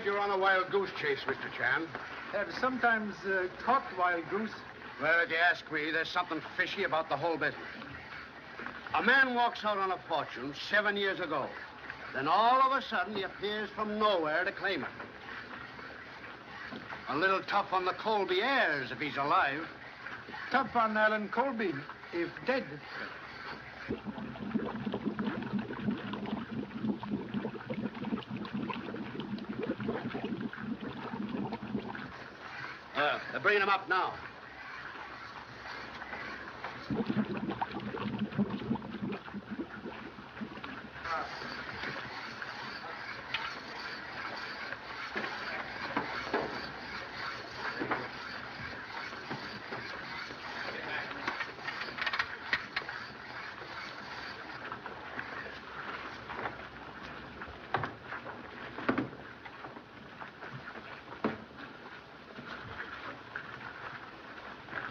You're on a wild goose chase, Mr. Chan. Have sometimes caught wild goose. Well, if you ask me, there's something fishy about the whole business. A man walks out on a fortune 7 years ago. Then all of a sudden, he appears from nowhere to claim it. A little tough on the Colby heirs if he's alive. Tough on Allen Colby if dead. They're bringing him up now.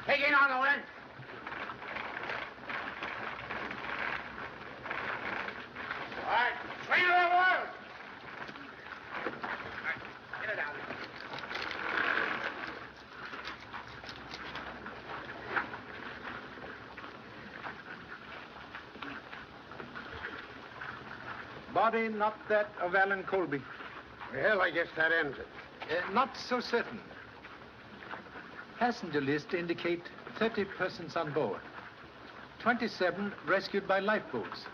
Taking on the wind. All right, swing it over. All right, get it down. Body not that of Allen Colby. Well, I guess that ends it. Not so certain. Passenger list indicate 30 persons on board. 27 rescued by lifeboats.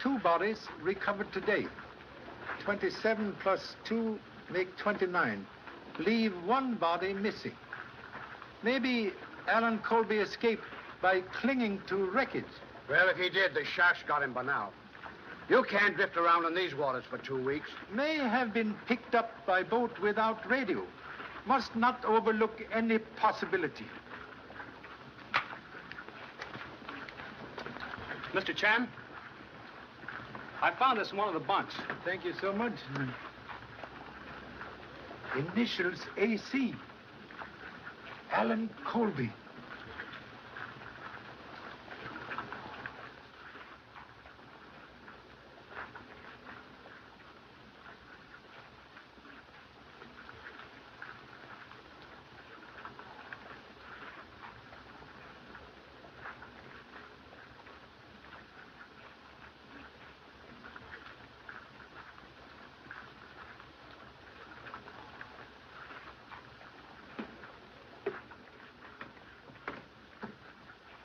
2 bodies recovered today. 27 plus 2 make 29. Leave 1 body missing. Maybe Allen Colby escaped by clinging to wreckage. Well, if he did, the sharks got him by now. You can't drift around in these waters for 2 weeks. May have been picked up by boat without radio. Must not overlook any possibility. Mr. Chan, I found this in one of the bunks. Thank you so much. Initials AC. Allen Colby.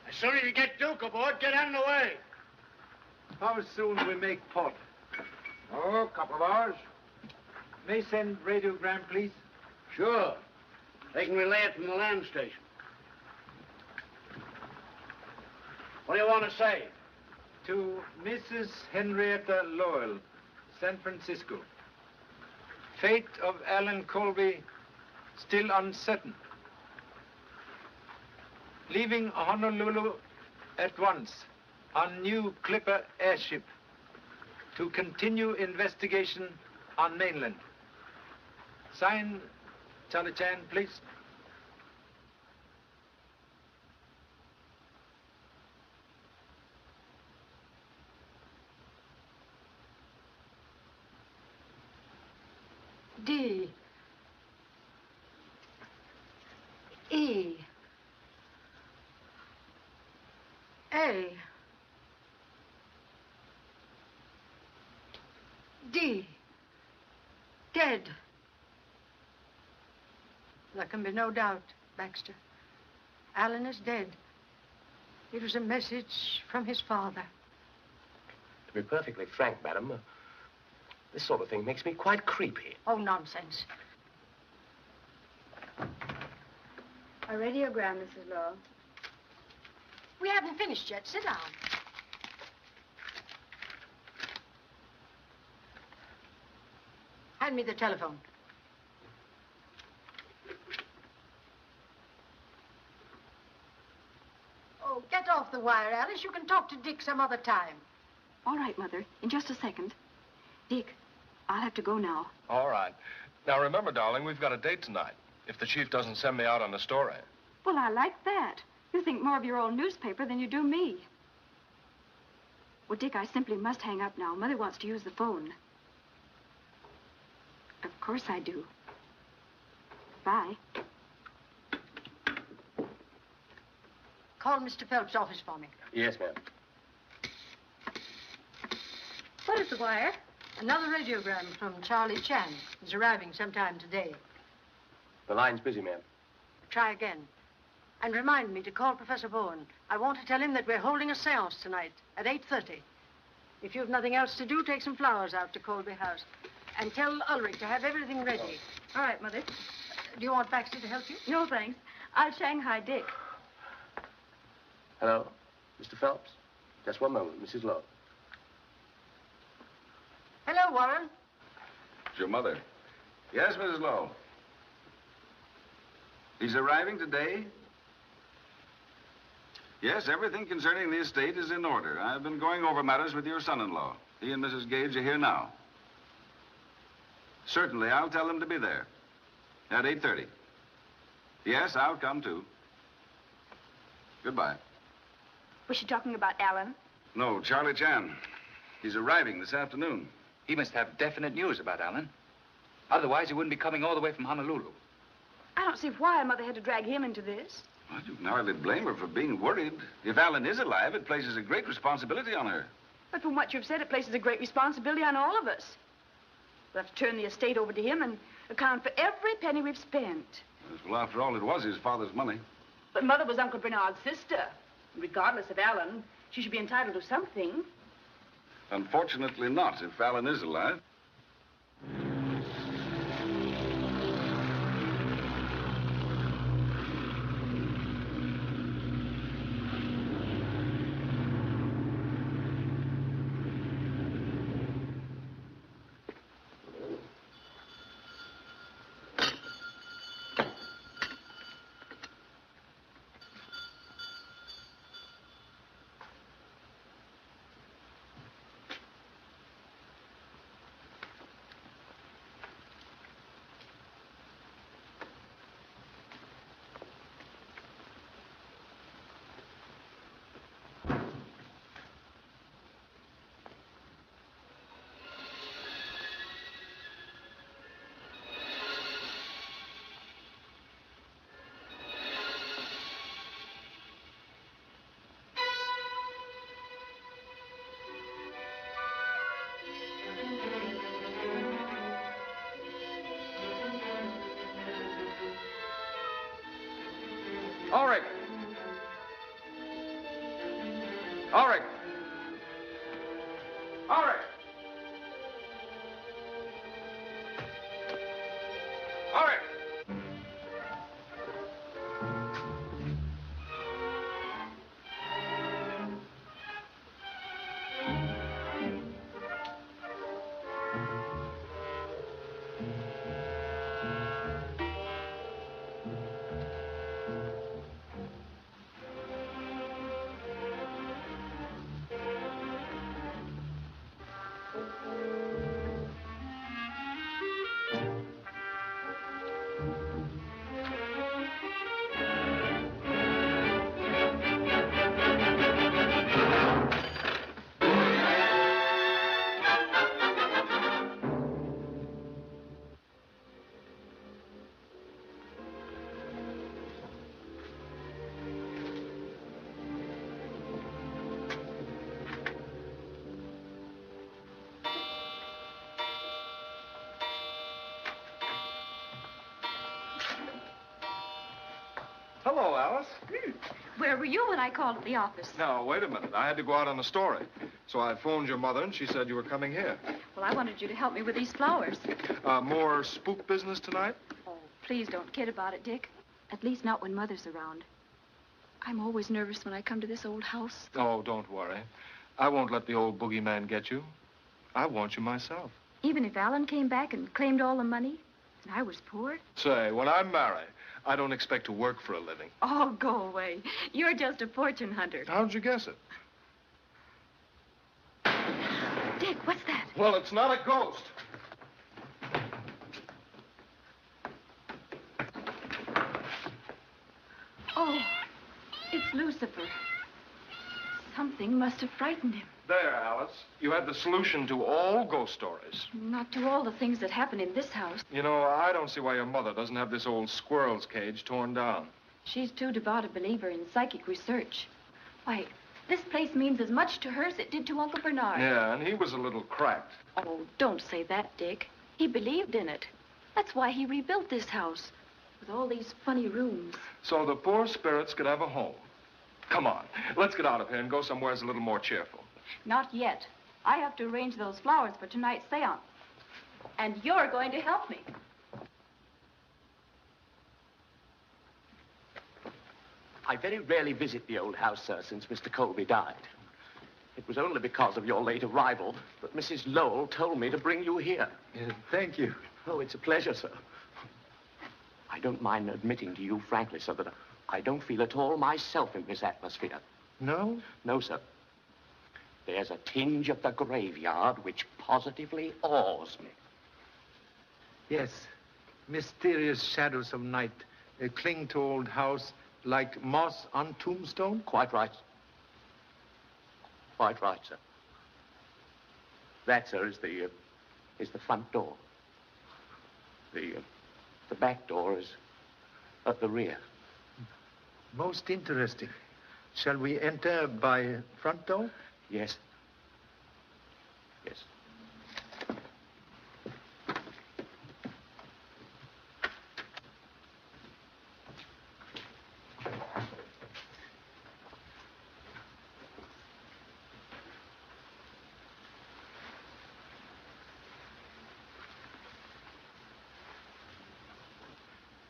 As soon as you get Duke aboard, get out of the way. How soon we make port? Oh, a couple of hours. May send radiogram, please? Sure. They can relay it from the land station. What do you want to say? To Mrs. Henrietta Lowell, San Francisco. Fate of Allen Colby still uncertain. Leaving Honolulu at once on new Clipper airship to continue investigation on mainland. Sign, Charlie Chan, please. D. E. A. D. Dead. There can be no doubt, Baxter. Allen is dead. It was a message from his father. To be perfectly frank, madam, this sort of thing makes me quite creepy. Oh, nonsense. A radiogram, Mrs. Lowell. We haven't finished yet. Sit down. Hand me the telephone. Oh, get off the wire, Alice. You can talk to Dick some other time. All right, Mother. In just a second. Dick, I'll have to go now. All right. Now, remember, darling, we've got a date tonight. If the chief doesn't send me out on a story. Well, I like that. You think more of your old newspaper than you do me. Well, Dick, I simply must hang up now. Mother wants to use the phone. Of course I do. Bye. Call Mr. Phelps' office for me. Yes, ma'am. What is the wire? Another radiogram from Charlie Chan. He's arriving sometime today. The line's busy, ma'am. Try again. And remind me to call Professor Bowen. I want to tell him that we're holding a seance tonight at 8:30. If you've nothing else to do, take some flowers out to Colby House. And tell Ulrich to have everything ready. All right, Mother. Do you want Baxter to help you? No, thanks. I'll Shanghai Dick. Hello, Mr. Phelps? Just one moment, Mrs. Lowe. Hello, Warren. It's your mother. Yes, Mrs. Lowe. He's arriving today? Yes, everything concerning the estate is in order. I've been going over matters with your son-in-law. He and Mrs. Gage are here now. Certainly, I'll tell them to be there at 8:30. Yes, I'll come too. Goodbye. Was she talking about Alan? No, Charlie Chan. He's arriving this afternoon. He must have definite news about Alan. Otherwise, he wouldn't be coming all the way from Honolulu. I don't see why Mother had to drag him into this. Well, you can hardly blame her for being worried. If Alan is alive, it places a great responsibility on her. But from what you've said, it places a great responsibility on all of us. We'll have to turn the estate over to him and account for every penny we've spent. Well, after all, it was his father's money. But Mother was Uncle Bernard's sister. Regardless of Alan, she should be entitled to something. Unfortunately not, if Alan is alive. Ulrich! Ulrich! Ulrich! Ulrich! Hello, Alice. Where were you when I called at the office? Now, wait a minute. I had to go out on a story. So I phoned your mother, and she said you were coming here. Well, I wanted you to help me with these flowers. More spook business tonight? Oh, please don't kid about it, Dick. At least not when Mother's around. I'm always nervous when I come to this old house. Oh, don't worry. I won't let the old boogeyman get you. I want you myself. Even if Alan came back and claimed all the money, And I was poor? Say, when I'm married, I don't expect to work for a living. Oh, go away. You're just a fortune hunter. How'd you guess it? Dick, what's that? Well, it's not a ghost. Oh, it's Lucifer. Something must have frightened him. There, Alice. You had the solution to all ghost stories. Not to all the things that happen in this house. You know, I don't see why your mother doesn't have this old squirrel's cage torn down. She's too devout a believer in psychic research. Why, this place means as much to her as it did to Uncle Bernard. Yeah, and he was a little cracked. Oh, don't say that, Dick. He believed in it. That's why he rebuilt this house, with all these funny rooms. So the poor spirits could have a home. Come on, let's get out of here and go somewhere that's a little more cheerful. Not yet. I have to arrange those flowers for tonight's seance. And you're going to help me. I very rarely visit the old house, sir, since Mr. Colby died. It was only because of your late arrival that Mrs. Lowell told me to bring you here. Thank you. Oh, it's a pleasure, sir. I don't mind admitting to you frankly, sir, that I don't feel at all myself in this atmosphere. No? No, sir. There's a tinge of the graveyard which positively awes me. Yes. Mysterious shadows of night cling to old house like moss on tombstone? Quite right. Quite right, sir. That, sir, is the front door. The back door is at the rear. Most interesting. Shall we enter by front door? Yes. Yes.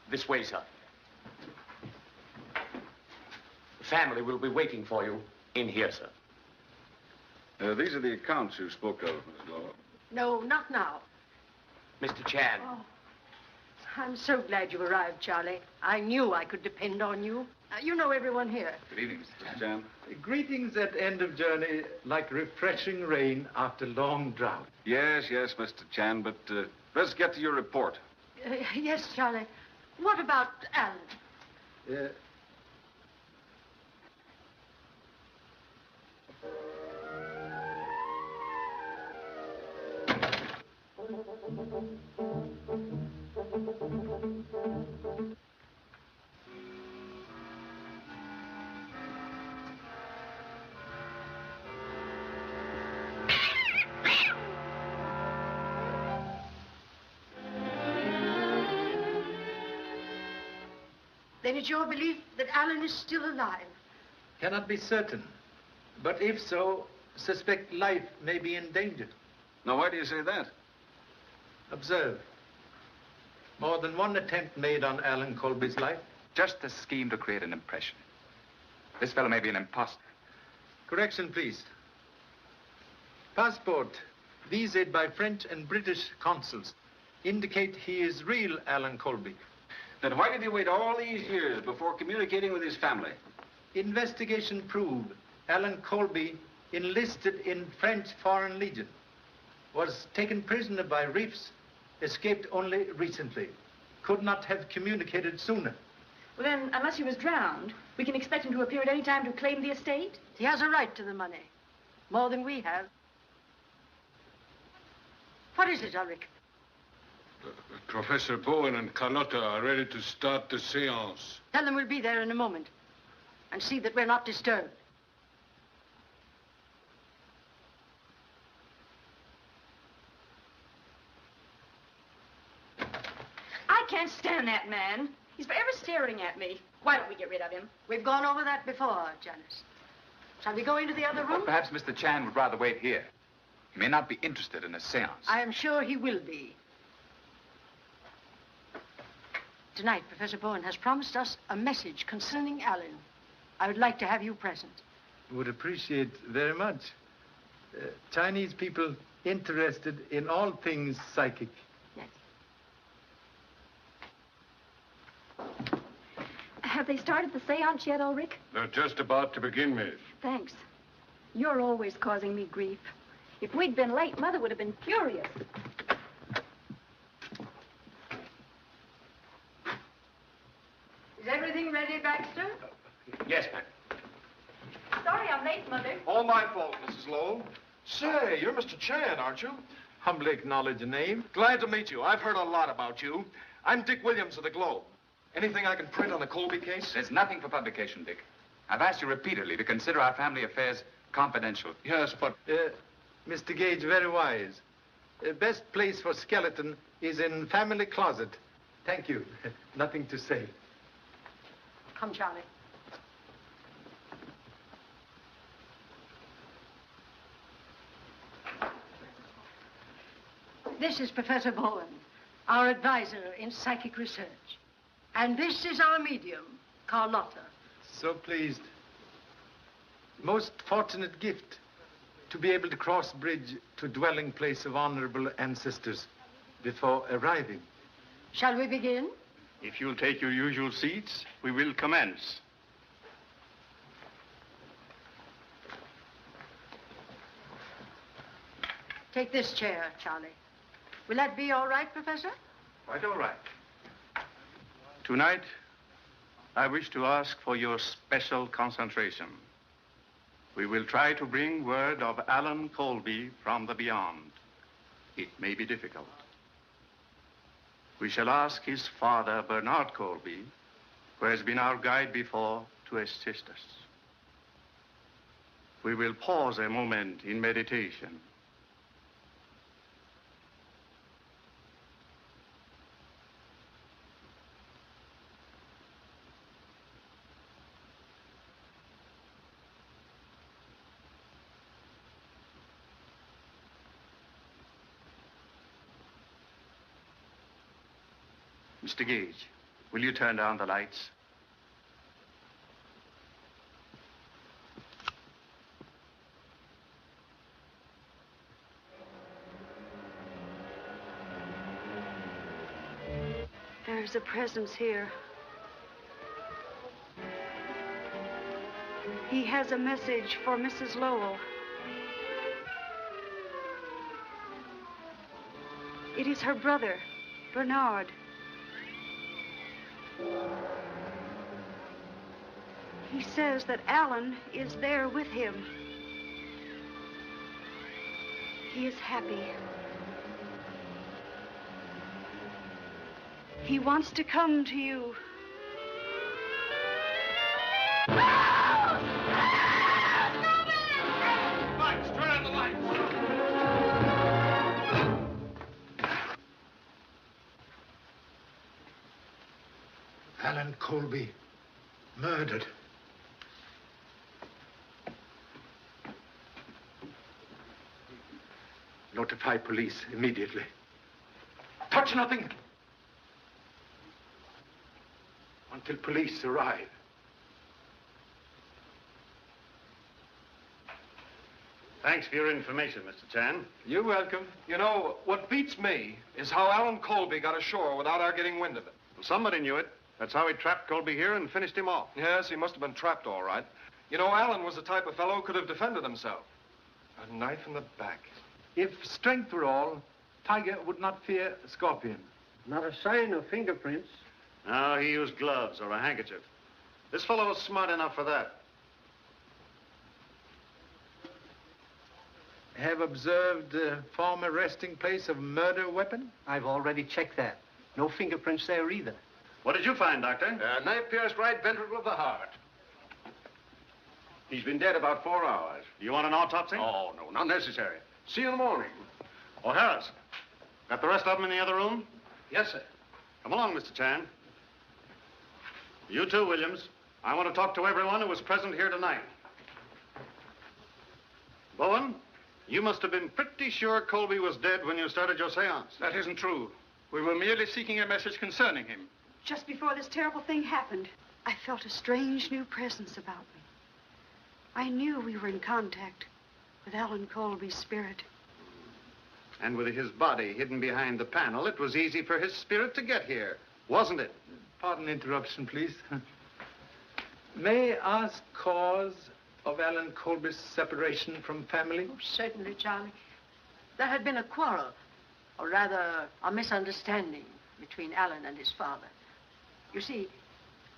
This way, sir. The family will be waiting for you in here, sir. These are the accounts you spoke of, Miss Lowell. No, not now. Mr. Chan. Oh, I'm so glad you arrived, Charlie. I knew I could depend on you. You know everyone here. Good evening, Mr. Chan. Chan. Greetings at end of journey, like refreshing rain after long drought. Yes, Mr. Chan, but let's get to your report. Yes, Charlie. What about Alan? Then it's your belief that Alan is still alive? Cannot be certain. But if so, suspect life may be in danger. Now, why do you say that? Observe. More than one attempt made on Allen Colby's life. Just a scheme to create an impression. This fellow may be an imposter. Correction, please. Passport, visaed by French and British consuls, indicate he is real Allen Colby. Then why did he wait all these years before communicating with his family? Investigation proved Allen Colby enlisted in French Foreign Legion, was taken prisoner by reefs, escaped only recently, could not have communicated sooner. Well, then, unless he was drowned, we can expect him to appear at any time to claim the estate? He has a right to the money. More than we have. What is it, Ulrich? Professor Bowen and Carlotta are ready to start the seance. Tell them we'll be there in a moment. And see that we're not disturbed. I can't stand that man. He's forever staring at me. Why don't we get rid of him? We've gone over that before, Janice. Shall we go into the other room? Perhaps Mr. Chan would rather wait here. He may not be interested in a seance. I am sure he will be. Tonight, Professor Bowen has promised us a message concerning Alan. I would like to have you present. Would appreciate very much. Chinese people interested in all things psychic. Yes. Have they started the seance yet, Ulrich? They're just about to begin, Miss. Thanks. You're always causing me grief. If we'd been late, Mother would have been furious. Is everything ready, Baxter? Yes, ma'am. Sorry I'm late, Mother. All my fault, Mrs. Lowell. Say, you're Mr. Chan, aren't you? Humbly acknowledge the name. Glad to meet you. I've heard a lot about you. I'm Dick Williams of the Globe. Anything I can print on the Colby case? There's nothing for publication, Dick. I've asked you repeatedly to consider our family affairs confidential. Yes, but... Mr. Gage, very wise. Best place for skeleton is in family closet. Thank you. Nothing to say. Come, Charlie. This is Professor Bowen, our advisor in psychic research. And this is our medium, Carlotta. So pleased. Most fortunate gift to be able to cross bridge to dwelling place of honorable ancestors before arriving. Shall we begin? If you'll take your usual seats, we will commence. Take this chair, Charlie. Will that be all right, Professor? Quite all right. Tonight, I wish to ask for your special concentration. We will try to bring word of Allen Colby from the beyond. It may be difficult. We shall ask his father, Bernard Colby, who has been our guide before, to assist us. We will pause a moment in meditation. Mr. Gage, will you turn down the lights? There's a presence here. He has a message for Mrs. Lowell. It is her brother, Bernard. He says that Allen is there with him. He is happy. He wants to come to you. Lights, turn on the lights. Allen Colby, murdered. Notify police immediately. Touch nothing until police arrive. Thanks for your information, Mr. Chan. You're welcome. You know, what beats me is how Allen Colby got ashore without our getting wind of it. Well, somebody knew it. That's how he trapped Colby here and finished him off. Yes, he must have been trapped all right. You know, Allen was the type of fellow who could have defended himself. A knife in the back. If strength were all, Tiger would not fear a scorpion. Not a sign of fingerprints. No, he used gloves or a handkerchief. This fellow was smart enough for that. Have observed the former resting place of murder weapon? I've already checked that. No fingerprints there either. What did you find, Doctor? Knife pierced right ventricle of the heart. He's been dead about 4 hours. Do you want an autopsy? Oh, no, not necessary. See you in the morning. Oh, Harris, got the rest of them in the other room? Yes, sir. Come along, Mr. Chan. You too, Williams. I want to talk to everyone who was present here tonight. Bowen, you must have been pretty sure Colby was dead when you started your seance. That isn't true. We were merely seeking a message concerning him. Just before this terrible thing happened, I felt a strange new presence about me. I knew we were in contact with Allen Colby's spirit. And with his body hidden behind the panel, it was easy for his spirit to get here, wasn't it? Pardon interruption, please. May I ask cause of Allen Colby's separation from family? Oh, certainly, Charlie. There had been a quarrel, or rather, a misunderstanding between Allen and his father. You see,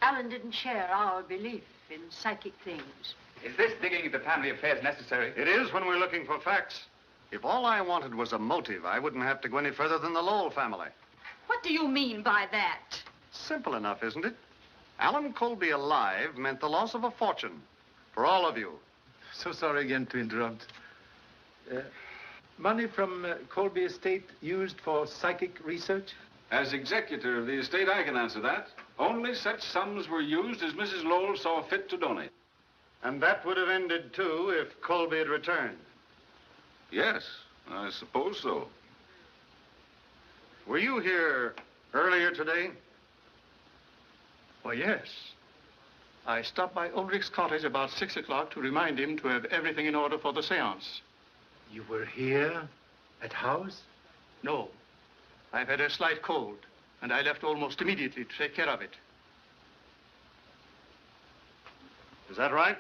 Allen didn't share our belief in psychic things. Is this digging into family affairs necessary? It is when we're looking for facts. If all I wanted was a motive, I wouldn't have to go any further than the Lowell family. What do you mean by that? Simple enough, isn't it? Allen Colby alive meant the loss of a fortune for all of you. So sorry again to interrupt. Money from Colby estate used for psychic research? As executor of the estate, I can answer that. Only such sums were used as Mrs. Lowell saw fit to donate. And that would have ended, too, if Colby had returned. Yes, I suppose so. Were you here earlier today? Why, yes. I stopped by Ulrich's cottage about 6 o'clock to remind him to have everything in order for the seance. You were here at house? No. I've had a slight cold, and I left almost immediately to take care of it. Is that right?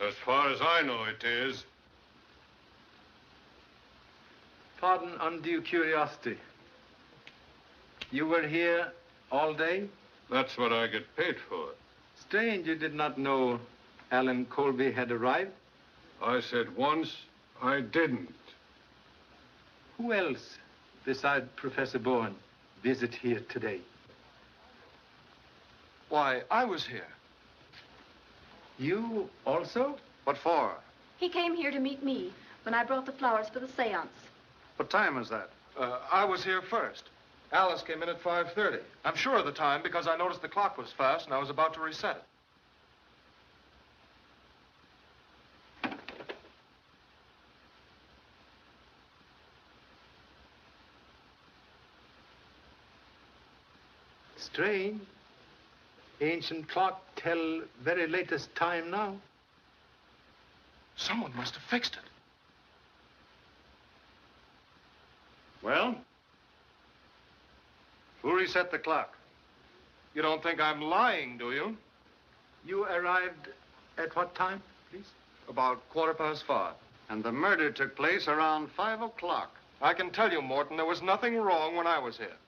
As far as I know, it is. Pardon undue curiosity. You were here all day? That's what I get paid for. Strange you did not know Allen Colby had arrived. I said once, I didn't. Who else, besides Professor Bowen, visit here today? Why, I was here. You also? What for? He came here to meet me when I brought the flowers for the seance. What time is that? I was here first. Alice came in at 5:30. I'm sure of the time because I noticed the clock was fast and I was about to reset it. Strange. Ancient clock tell very latest time now. Someone must have fixed it. Well? Who reset the clock? You don't think I'm lying, do you? You arrived at what time, please? About 5:15. And the murder took place around 5 o'clock. I can tell you, Morton, there was nothing wrong when I was here.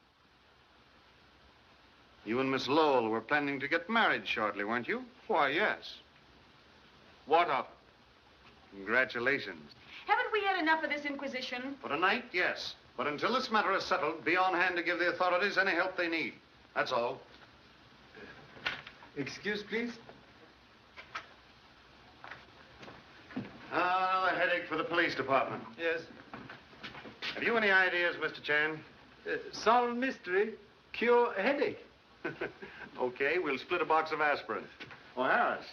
You and Miss Lowell were planning to get married shortly, weren't you? Why, yes. What of it? Congratulations. Haven't we had enough of this inquisition? For tonight, yes. But until this matter is settled, be on hand to give the authorities any help they need. That's all. Excuse, please. Another headache for the police department. Yes. Have you any ideas, Mr. Chan? Solve mystery, cure headache. Okay, we'll split a box of aspirin. Oh, Harris,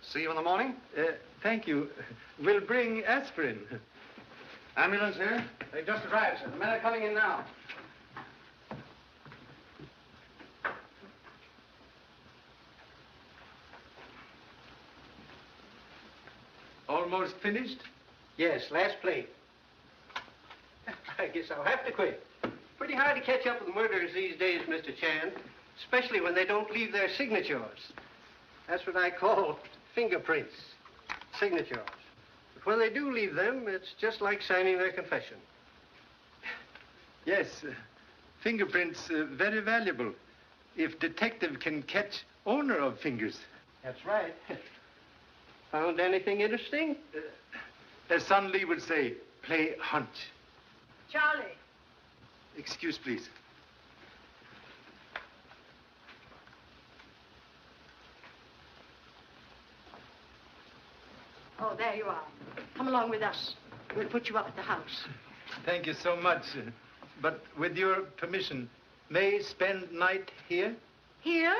see you in the morning? Thank you. We'll bring aspirin. Ambulance here? They've just arrived, sir. The men are coming in now. Almost finished? Yes, last plate. I guess I'll have to quit. Pretty hard to catch up with murderers these days, Mr. Chan, especially when they don't leave their signatures. That's what I call fingerprints, signatures. But when they do leave them, it's just like signing their confession. Yes, fingerprints very valuable if detective can catch owner of fingers. That's right. Found anything interesting? As Son Lee would say, play hunch. Charlie. Excuse, please. Oh, there you are. Come along with us. We'll put you up at the house. Thank you so much. But with your permission, may spend night here? Here?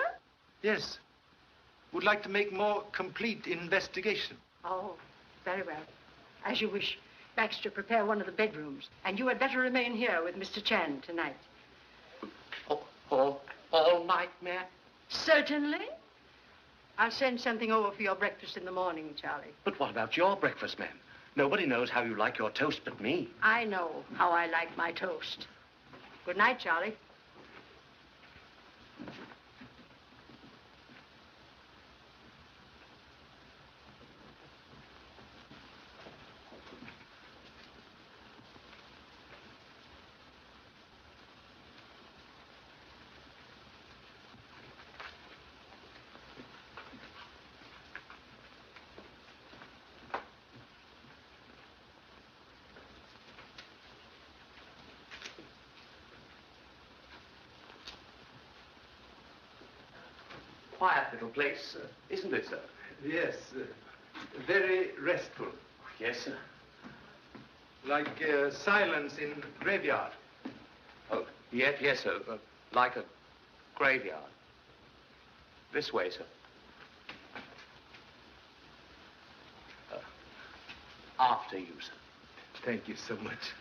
Yes. Would like to make more complete investigation. Oh, very well. As you wish. Baxter, prepare one of the bedrooms. And you had better remain here with Mr. Chan tonight. All night, ma'am? Certainly. I'll send something over for your breakfast in the morning, Charlie. But what about your breakfast, ma'am? Nobody knows how you like your toast but me. I know how I like my toast. Good night, Charlie. quiet little place, isn't it, sir? Yes, very restful. Yes, sir. Like silence in graveyard. Oh, yes, sir. Like a graveyard. This way, sir. After you, sir. Thank you so much.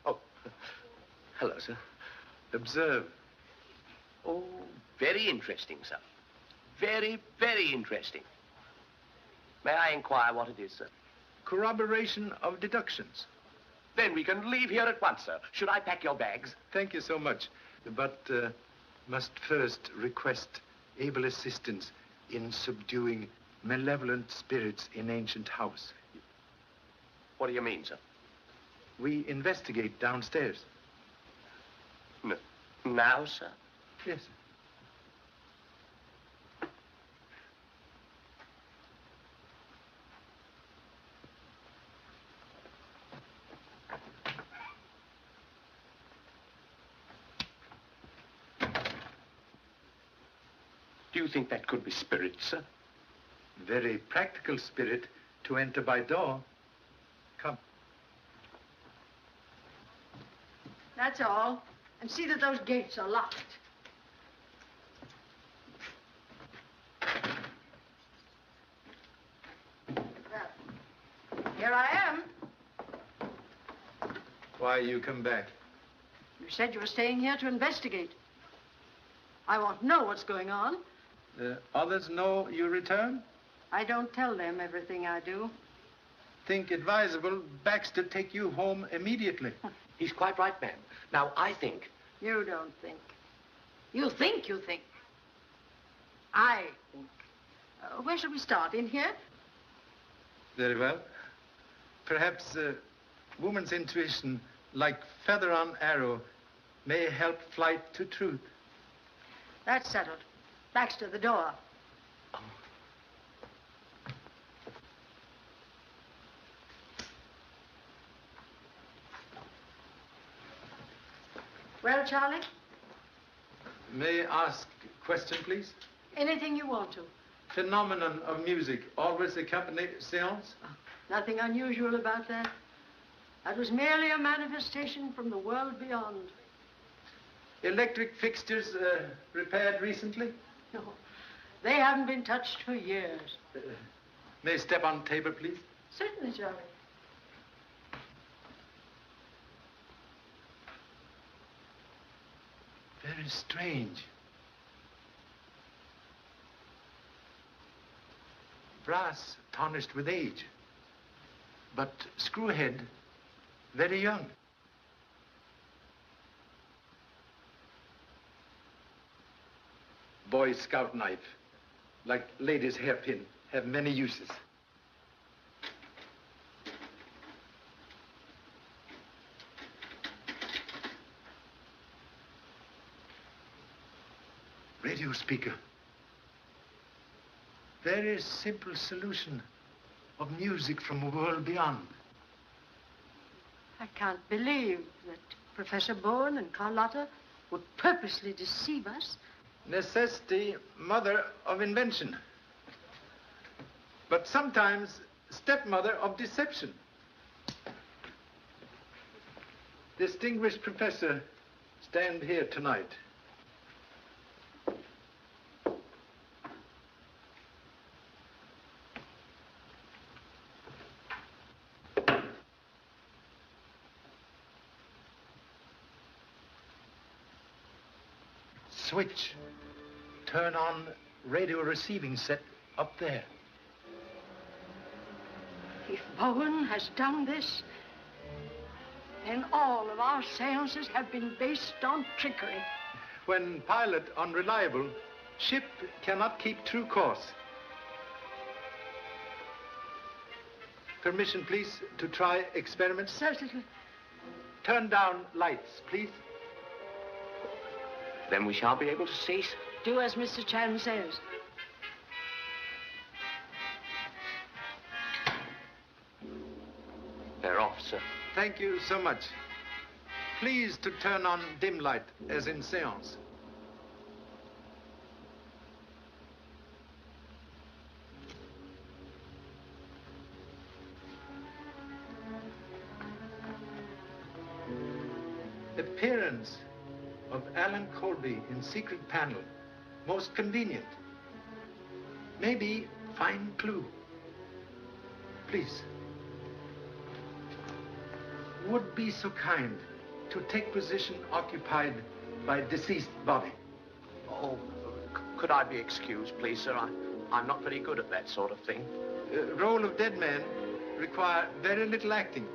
Oh, hello, sir. Observe. Oh, very interesting, sir. Very, very interesting. May I inquire what it is, sir? Corroboration of deductions. Then we can leave here at once, sir. Should I pack your bags? Thank you so much. But must first request able assistance in subduing malevolent spirits in ancient house. What do you mean, sir? We investigate downstairs. No. Now, sir? Yes. Do you think that could be spirits, sir? Very practical spirit to enter by door. Come. That's all. And see that those gates are locked. Well, here I am. Why you come back? You said you were staying here to investigate. I want to know what's going on. Others know you return? I don't tell them everything I do. Think advisable Baxter take you home immediately. He's quite right, ma'am. Now, I think... You don't think. You think you think. I think. Where shall we start? In here? Very well. Perhaps woman's intuition, like feather on arrow, may help flight to truth. That's settled. Baxter, the door. Well, Charlie? May I ask a question, please? Anything you want to. Phenomenon of music always accompany seance? Nothing unusual about that. That was merely a manifestation from the world beyond. Electric fixtures repaired recently? No, they haven't been touched for years. May I step on table, please? Certainly, Charlie. Very strange. Brass tarnished with age, but screwhead very young. Boy Scout knife, like ladies' hairpin, have many uses. Radio speaker. Very simple solution of music from a world beyond. I can't believe that Professor Bowen and Carlotta would purposely deceive us. Necessity, mother of invention. But sometimes stepmother of deception. Distinguished professor, stand here tonight. switch. Turn on radio receiving set up there. If Bowen has done this, then all of our seances have been based on trickery. When pilot unreliable, ship cannot keep true course. Permission, please, to try experiment? Certainly. Turn down lights, please. Then we shan't be able to see, sir. Do as Mr. Chan says. They're off, sir. Thank you so much. Please to turn on dim light, as in seance. Appearance of Allen Colby in secret panel. Most convenient. Maybe fine clue. Please. Would be so kind to take position occupied by deceased body. Oh, could I be excused, please, sir? I'm not very good at that sort of thing. Role of dead man require very little acting.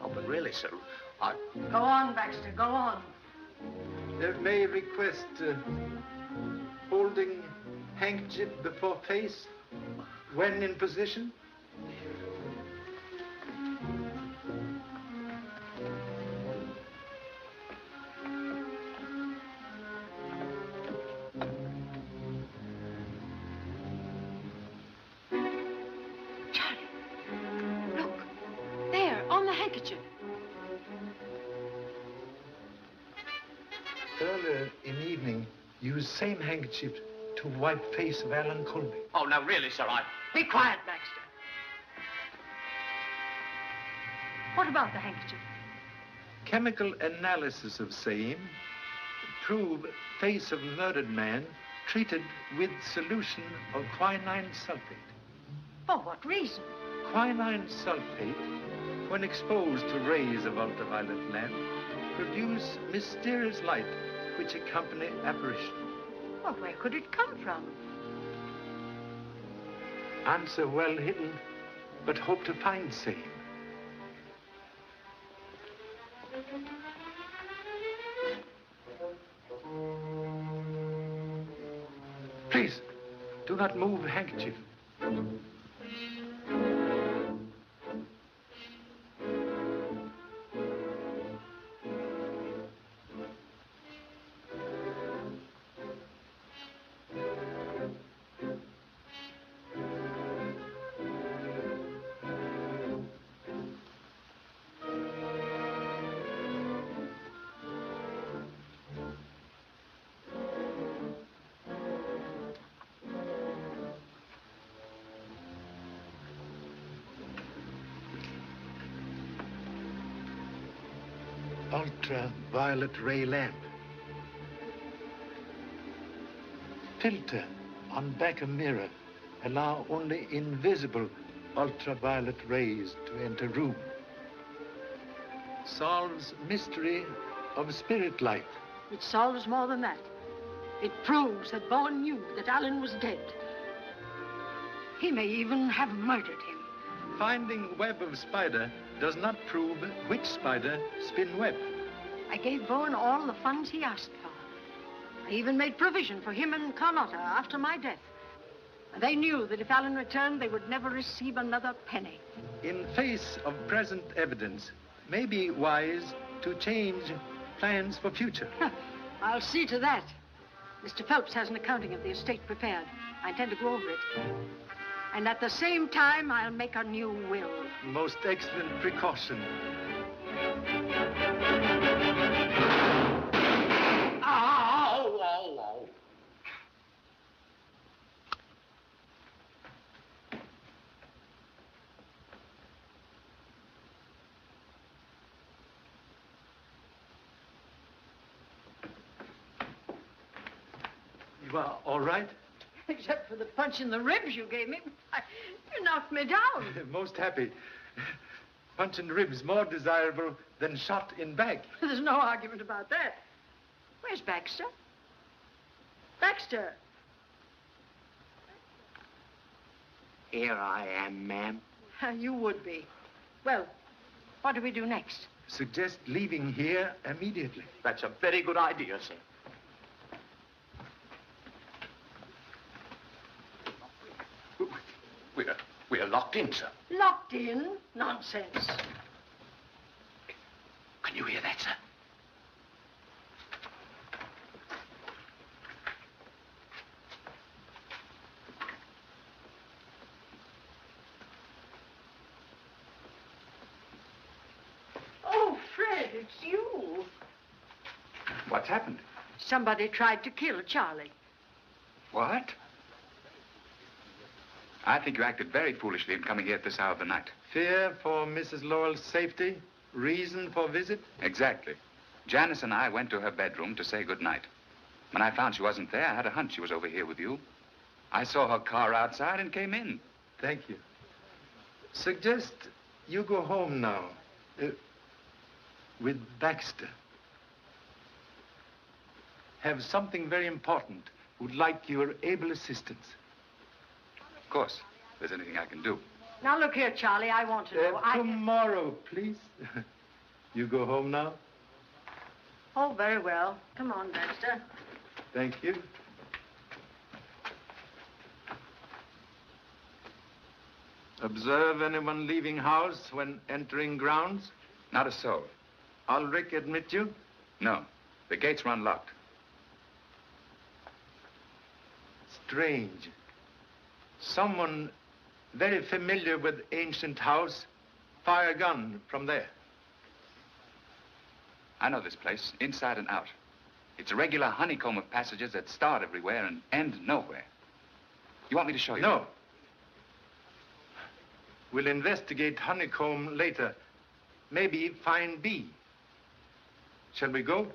Oh, but really, sir, Go on, Baxter, go on. May request holding handkerchief before face when in position. Charlie, look, there, on the handkerchief. Earlier in evening, used same handkerchief to wipe face of Allen Colby. Oh, now, really, sir, Be quiet, Baxter. What about the handkerchief? Chemical analysis of same prove face of murdered man treated with solution of quinine sulfate. For what reason? Quinine sulfate, when exposed to rays of ultraviolet lamp, produce mysterious light which accompany apparition. Well, where could it come from? Answer well hidden, but hope to find same. Please, do not move handkerchief. Ultraviolet ray lamp. Filter on back of mirror allow only invisible ultraviolet rays to enter room. Solves mystery of spirit life. It solves more than that. It proves that Bowen knew that Allen was dead. He may even have murdered him. Finding web of spider does not prove which spider spin web. I gave Bowen all the funds he asked for. I even made provision for him and Carlotta after my death. And they knew that if Allen returned, they would never receive another penny. In face of present evidence, may be wise to change plans for future. I'll see to that. Mr. Phelps has an accounting of the estate prepared. I intend to go over it. And at the same time, I'll make a new will. Most excellent precaution. Oh. You are all right? Except for the punch in the ribs you gave me. You knocked me down. Most happy. Punch in ribs more desirable than shot in back. There's no argument about that. Where's Baxter? Baxter! Here I am, ma'am. You would be. Well, what do we do next? Suggest leaving here immediately. That's a very good idea, sir. We're locked in, sir. Locked in? Nonsense. Can you hear that, sir? Oh, Fred, it's you. What's happened? Somebody tried to kill Charlie. What? I think you acted very foolishly in coming here at this hour of the night. Fear for Mrs. Lowell's safety? Reason for visit? Exactly. Janice and I went to her bedroom to say goodnight. When I found she wasn't there, I had a hunch she was over here with you. I saw her car outside and came in. Thank you. Suggest you go home now. With Baxter. Have something very important. Would like your able assistance. Of course, if there's anything I can do. Now, look here, Charlie, I want to know. Tomorrow, please. You go home now? Oh, very well. Come on, Baxter. Thank you. Observe anyone leaving house when entering grounds? Not a soul. Ulrich admit you? No. The gates were unlocked. Strange. Someone very familiar with ancient house fire a gun from there. I know this place, inside and out. It's a regular honeycomb of passages that start everywhere and end nowhere. You want me to show you? No. We'll investigate honeycomb later. Maybe find B. Shall we go?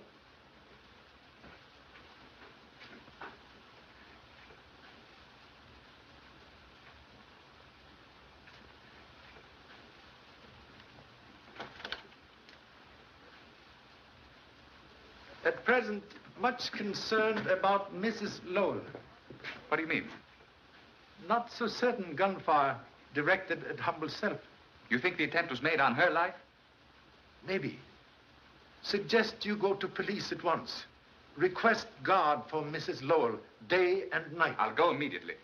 At present, much concerned about Mrs. Lowell. What do you mean? Not so certain gunfire directed at humble self. You think the attempt was made on her life? Maybe. Suggest you go to police at once. Request guard for Mrs. Lowell, day and night. I'll go immediately.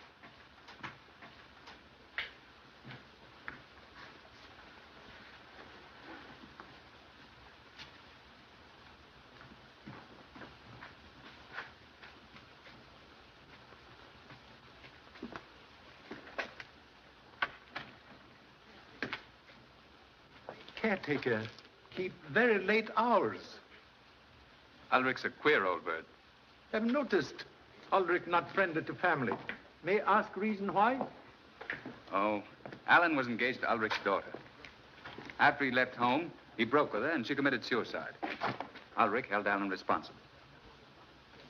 Caretaker, keep very late hours. Ulrich's a queer old bird. I've noticed Ulrich not friendly to family. May I ask reason why? Oh, Allen was engaged to Ulrich's daughter. After he left home, he broke with her and she committed suicide. Ulrich held Allen responsible.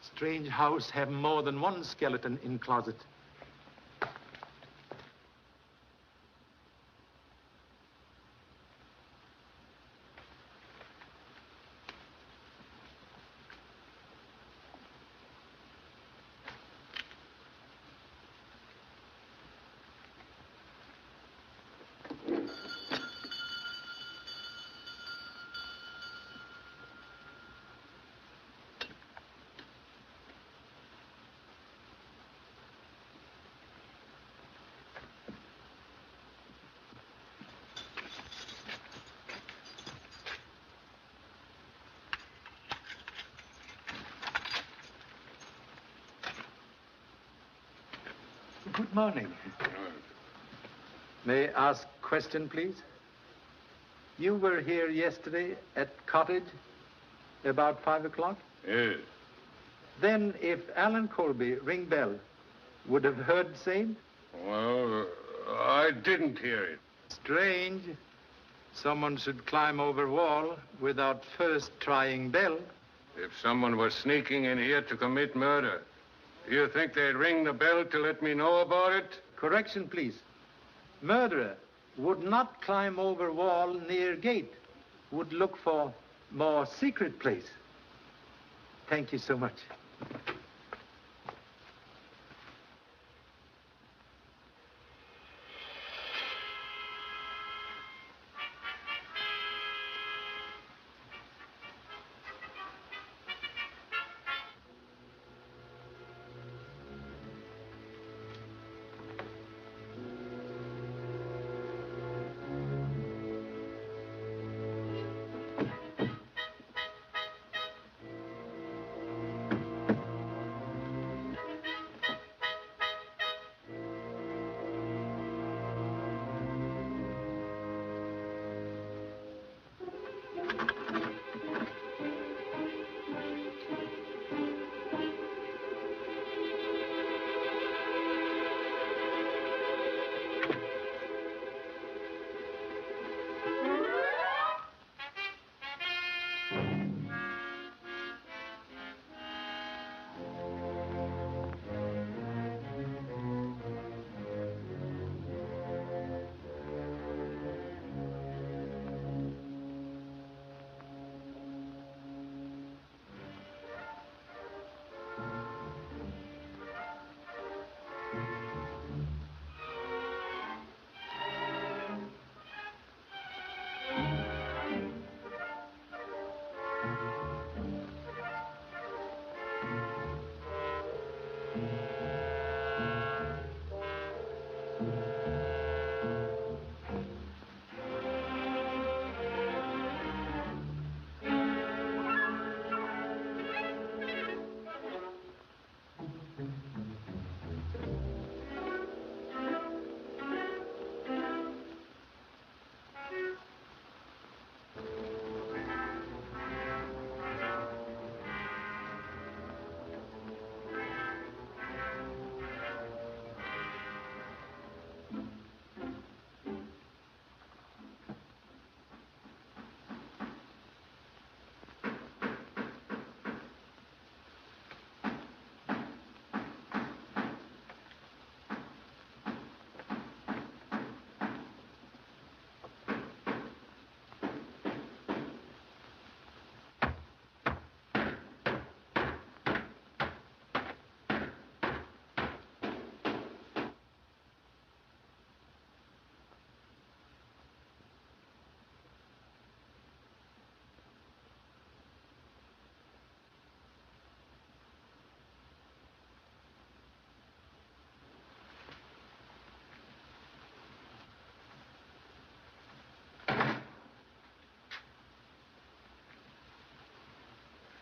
Strange house have more than one skeleton in closet. Good morning. May I ask a question, please? You were here yesterday at cottage about 5 o'clock? Yes. Then if Allen Colby ring bell, would have heard same? Well, I didn't hear it. Strange. Someone should climb over wall without first trying bell. If someone was sneaking in here to commit murder, do you think they'd ring the bell to let me know about it? Correction, please. Murderer would not climb over wall near gate. Would look for more secret place. Thank you so much.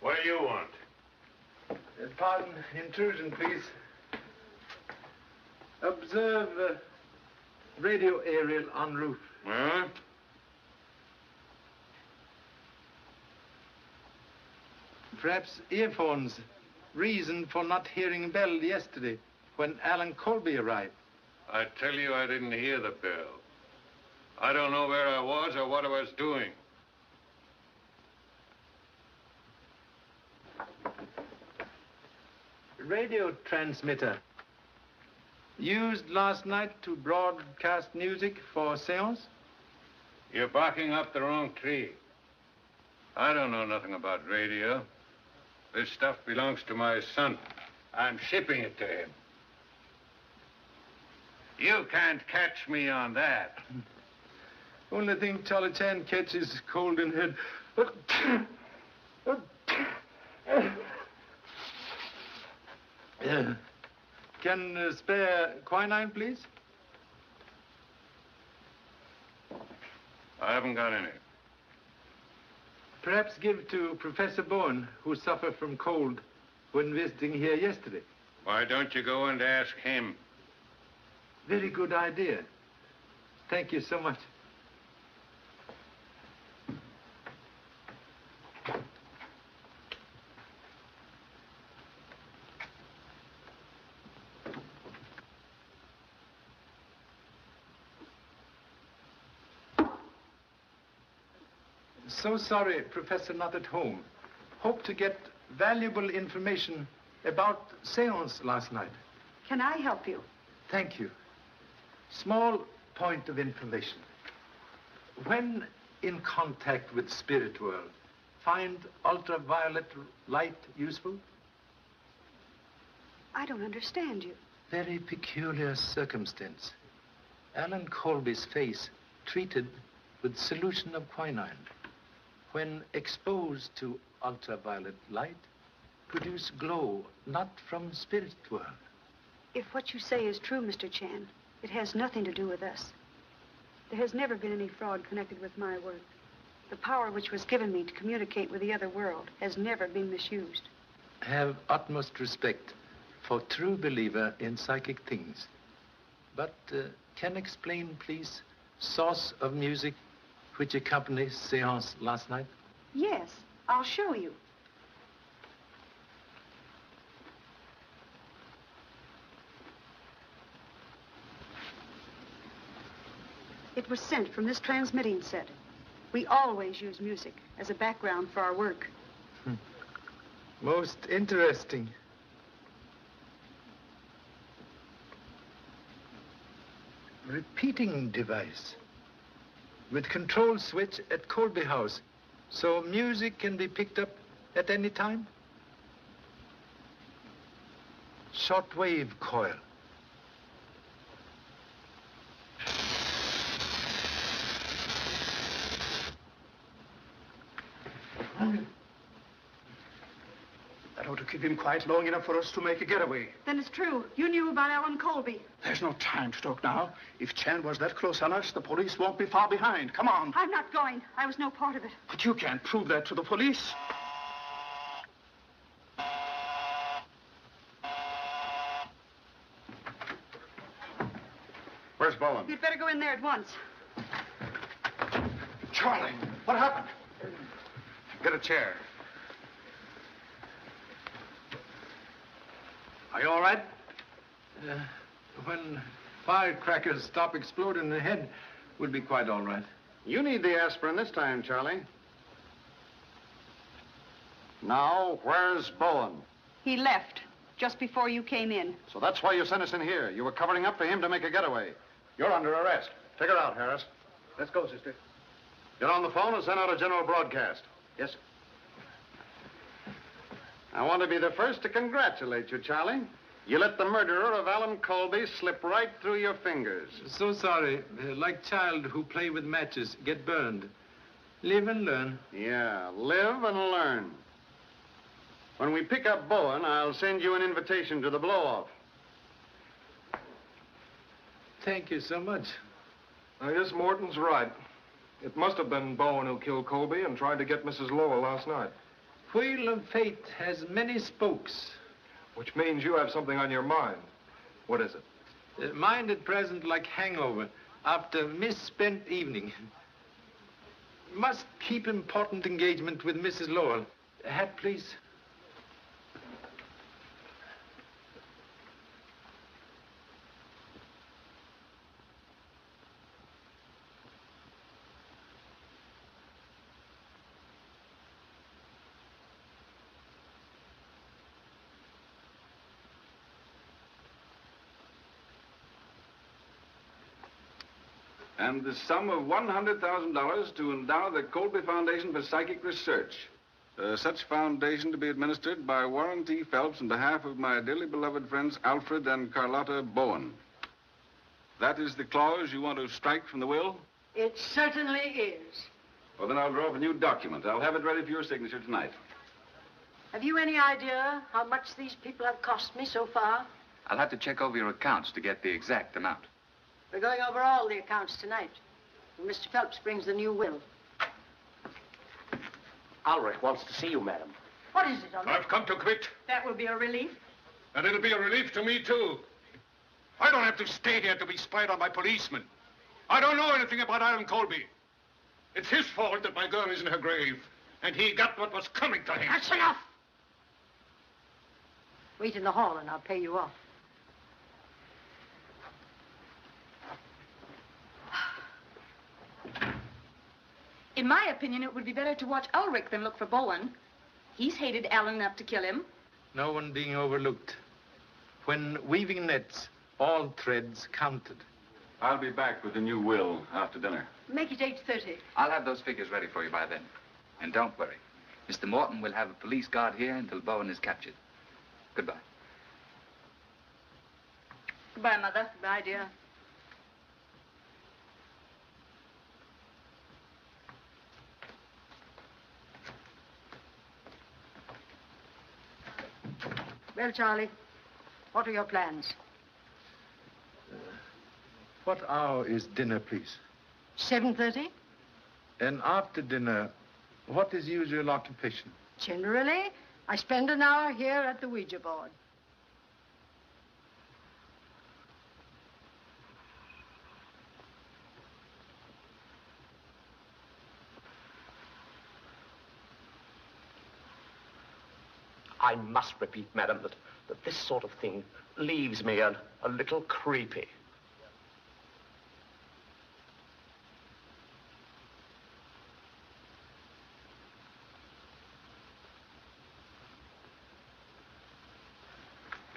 What do you want? Pardon, intrusion, please. Observe radio aerial en route. Huh? Perhaps earphones. Reason for not hearing bell yesterday when Allen Colby arrived. I tell you, I didn't hear the bell. I don't know where I was or what I was doing. Radio transmitter. Used last night to broadcast music for seance? You're barking up the wrong tree. I don't know nothing about radio. This stuff belongs to my son. I'm shipping it to him. You can't catch me on that. Only thing Charlie Chan catches is cold in head. Can spare quinine, please? I haven't got any. Perhaps give to Professor Bowen, who suffered from cold when visiting here yesterday. Why don't you go and ask him? Very good idea. Thank you so much. So sorry, Professor not at home. Hope to get valuable information about seance last night. Can I help you? Thank you. Small point of information. When in contact with spirit world, find ultraviolet light useful? I don't understand you. Very peculiar circumstance. Allen Colby's face treated with solution of quinine, when exposed to ultraviolet light, produce glow not from spirit world. If what you say is true, Mr. Chan, it has nothing to do with us. There has never been any fraud connected with my work. The power which was given me to communicate with the other world has never been misused. Have utmost respect for true believer in psychic things. But can explain, please, source of music which accompanies seance last night? Yes, I'll show you. It was sent from this transmitting set. We always use music as a background for our work. Most interesting. Repeating device with control switch at Colby House, so music can be picked up at any time. Shortwave coil. That ought to keep him quiet long enough for us to make a getaway. Then it's true. You knew about Allen Colby. There's no time to talk now. If Chan was that close on us, the police won't be far behind. Come on. I'm not going. I was no part of it. But you can't prove that to the police. Where's Bowen? You'd better go in there at once. Charlie, what happened? Get a chair. Are you all right? When firecrackers stop exploding in the head, we'll be quite all right. You need the aspirin this time, Charlie. Now, where's Bowen? He left just before you came in. So that's why you sent us in here. You were covering up for him to make a getaway. You're under arrest. Take her out, Harris. Let's go, sister. Get on the phone and send out a general broadcast. Yes, sir. I want to be the first to congratulate you, Charlie. You let the murderer of Allen Colby slip right through your fingers. So sorry. Like child who play with matches, get burned. Live and learn. Yeah, live and learn. When we pick up Bowen, I'll send you an invitation to the blow-off. Thank you so much. I guess Morton's right. It must have been Bowen who killed Colby and tried to get Mrs. Lowell last night. Wheel of fate has many spokes. Which means you have something on your mind. What is it? Mind at present like hangover after misspent evening. Must keep important engagement with Mrs. Lowell. A hat, please. And the sum of $100,000 to endow the Colby Foundation for Psychic Research. Such foundation to be administered by Warren T. Phelps on behalf of my dearly beloved friends Alfred and Carlotta Bowen. That is the clause you want to strike from the will? It certainly is. Well, then I'll draw up a new document. I'll have it ready for your signature tonight. Have you any idea how much these people have cost me so far? I'll have to check over your accounts to get the exact amount. We're going over all the accounts tonight. And Mr. Phelps brings the new will. Ulrich wants to see you, madam. What is it, Ulrich? I've come to quit. That will be a relief. And it'll be a relief to me, too. I don't have to stay here to be spied on by policemen. I don't know anything about Alan Colby. It's his fault that my girl is in her grave. And he got what was coming to him. That's enough! Wait in the hall and I'll pay you off. In my opinion, it would be better to watch Ulrich than look for Bowen. He's hated Alan enough to kill him. No one being overlooked. When weaving nets, all threads counted. I'll be back with the new will after dinner. Make it 8:30. I'll have those figures ready for you by then. And don't worry. Mr. Morton will have a police guard here until Bowen is captured. Goodbye. Goodbye, Mother. Goodbye, dear. Well, Charlie, what are your plans? What hour is dinner, please? 7:30? And after dinner, what is usual occupation? Generally, I spend an hour here at the Ouija board. I must repeat, madam, that this sort of thing leaves me a little creepy.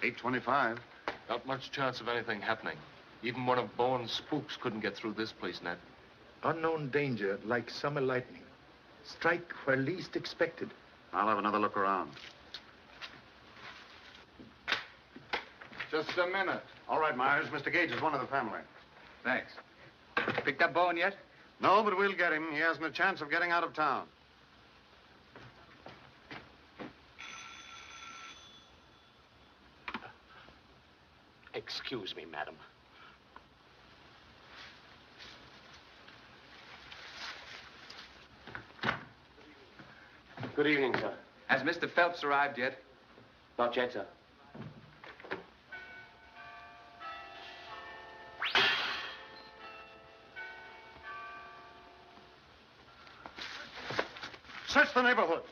$8.25. Not much chance of anything happening. Even one of Bowen's spooks couldn't get through this place, Ned. Unknown danger, like summer lightning. Strike where least expected. I'll have another look around. Just a minute. All right, Myers. Mr. Gage is one of the family. Thanks. Picked up Bowen yet? No, but we'll get him. He hasn't a chance of getting out of town. Excuse me, madam. Good evening, sir. Has Mr. Phelps arrived yet? Not yet, sir. Search the neighborhood.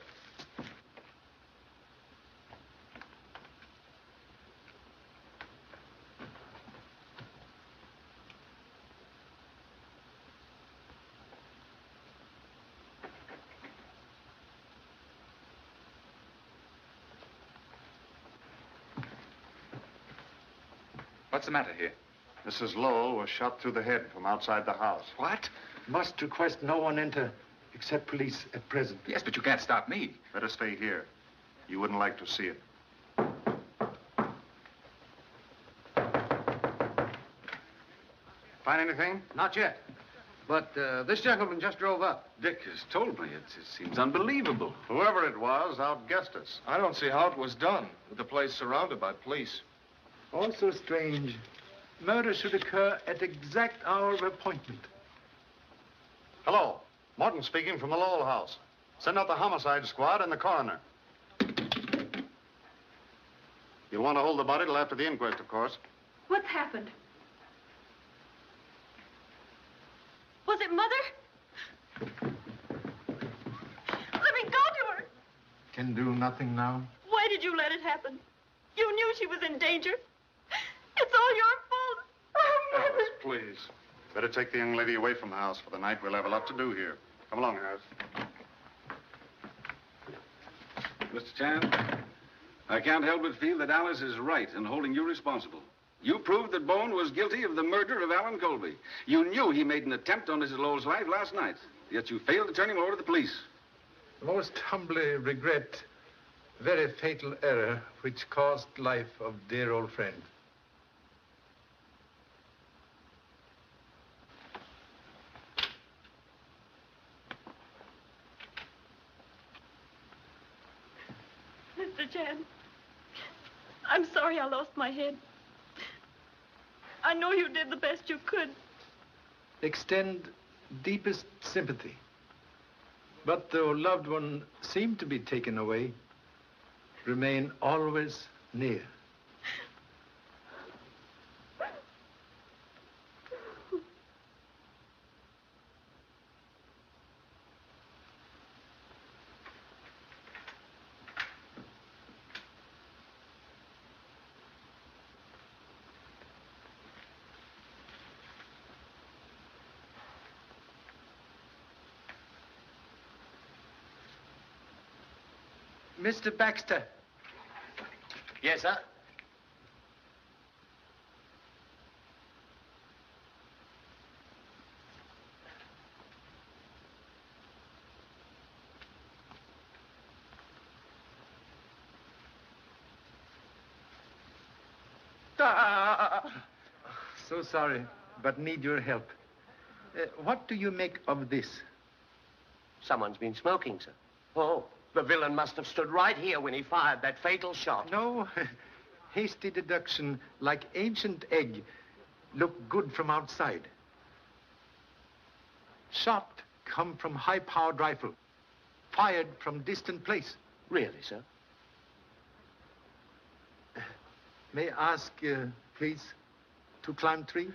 What's the matter here? Mrs. Lowell was shot through the head from outside the house. What? Must request no one enter except police at present. Yes, but you can't stop me. Better stay here. You wouldn't like to see it. Find anything? Not yet. But this gentleman just drove up. Dick has told me. It seems unbelievable. Whoever it was outguessed us. I don't see how it was done, with the place surrounded by police. Also strange. Murder should occur at exact hour of appointment. Hello. Morton speaking from the Lowell house. Send out the homicide squad and the coroner. You'll want to hold the body till after the inquest, of course. What's happened? Was it Mother? Let me go to her. Can do nothing now. Why did you let it happen? You knew she was in danger. It's all your fault. Oh, Mother. Alice, please. Better take the young lady away from the house for the night. We'll have a lot to do here. Come along, Harris. Mr. Chan, I can't help but feel that Alice is right in holding you responsible. You proved that Bowen was guilty of the murder of Allen Colby. You knew he made an attempt on Mrs. Lowell's life last night, yet you failed to turn him over to the police. Most humbly regret very fatal error which cost life of dear old friend. Mr. Chan, I'm sorry I lost my head. I know you did the best you could. Extend deepest sympathy. But though loved one seemed to be taken away, remain always near. Mr. Baxter. Yes, sir? So sorry, but need your help. What do you make of this? Someone's been smoking, sir. Oh, the villain must have stood right here when he fired that fatal shot. No. Hasty deduction, like ancient egg, look good from outside. Shot come from high-powered rifle, fired from distant place. Really, sir? May I ask, please, to climb tree?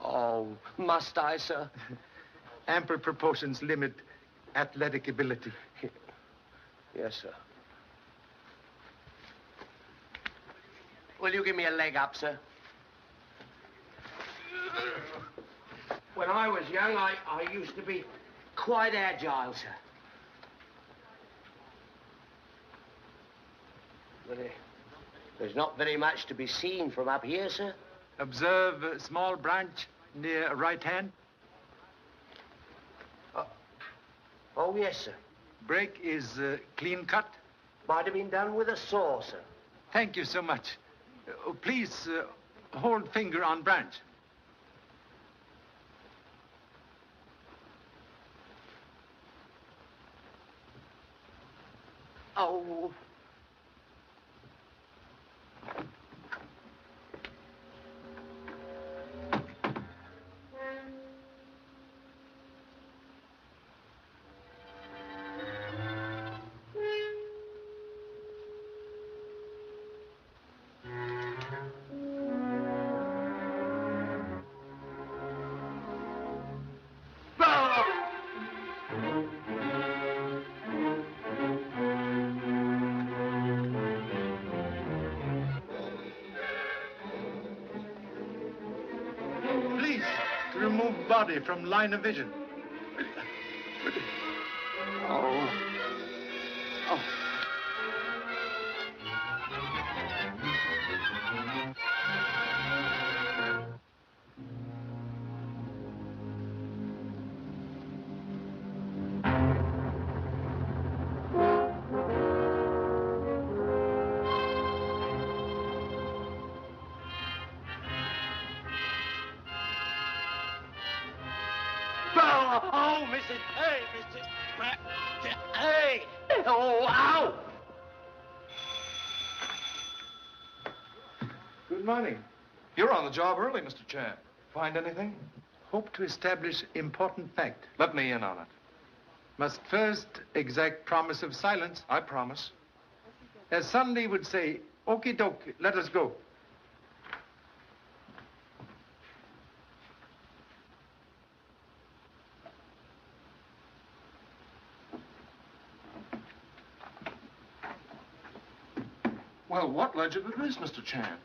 Oh, must I, sir? Ample proportions limit athletic ability. Yes, sir. Will you give me a leg up, sir? When I was young, I used to be quite agile, sir. But there's not very much to be seen from up here, sir. Observe a small branch near right hand. Oh, yes, sir. Break is clean cut. Might have been done with a saw, sir. Thank you so much. Please hold finger on branch. Oh. Body from line of vision. Oh. Oh. Oh, Mrs. Hey, Mrs. Hey! Oh, ow! Good morning. You're on the job early, Mr. Chan. Find anything? Hope to establish important fact. Let me in on it. Must first exact promise of silence. I promise. As Sunday would say, okie dokie, let us go. Well, what legend it is, Mr. Chan?